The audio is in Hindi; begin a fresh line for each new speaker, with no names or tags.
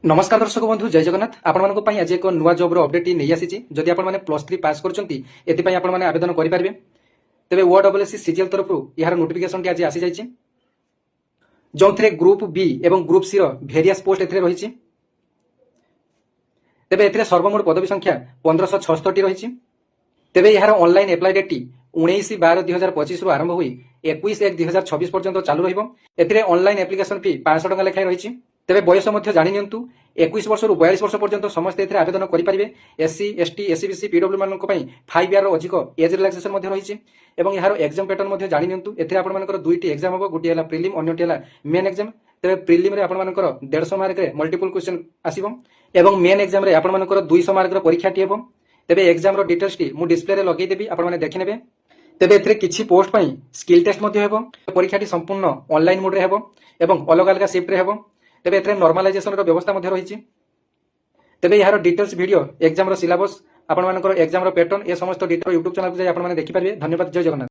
नमस्कार दर्शक बंधु जय जगन्नाथ आपण आज एक नुआ जॉब अपडेट नहीं आसी जदि आपण +3 पास करते आपण आवेदन करेंगे तेज ओडब्ल्यूएससी सीजीएल तरफ यार नोटिफिकेशन आज आसी जाइए जो थे ग्रुप बी और ग्रुप सी भेरियस पोस्ट रही तेज ए सर्वमोट पदवी संख्या 1576 रही तेज यार ऑनलाइन एप्लाई डेट 19/12/2025 आरंभ हुई 21/1/2026 पर्यंत चालू रनलाइन एप्लिकेशन फी 500 टका लेखाएं रही तेज बयस जाणी नियंतु 21 वर्ष रु 42 वर्ष पर्यंत समस्ते आवेदन करेंगे एससी एसटी एससीबीसी पीडब्ल्यू मान 5 इयर अधिक एज रिलैक्सेशन रही और यार एग्जाम पैटर्न जाणी नियंतु एथे आपनकर दुईटी एग्जाम हम गोटे प्रिलिम अन्यटी मेन एग्जाम तेज प्रिलिम रे आपनकर 150 मार्क रे मल्टीपल क्वेश्चन आसीबो एवं मेन एग्जाम रे आपनकर 200 मार्क रो परीक्षाटी हेबो तेबे एग्जाम रो डिटेल्स टी मु डिस्प्ले रे लगेई देबी आपण माने देखि नेबे तेबे एथरे किछि पोस्ट पई स्किल टेस्ट मध्ये हेबो परीक्षाटी संपूर्ण ऑनलाइन मोड रे हेबो एवं अलग अलग शिफ्ट रे हेबो तेबे एथरे नॉर्मलाइजेशन रो व्यवस्था मध्ये रही तेबे यार डिटेल्स वीडियो एग्जाम रो सिलेबस आपण मानकर एग्जाम रो पैटर्न ए समस्त डिटेल यूट्यूब चैनल को जाय आपण माने देखि पारिबे। धन्यवाद। जय जगन्नाथ।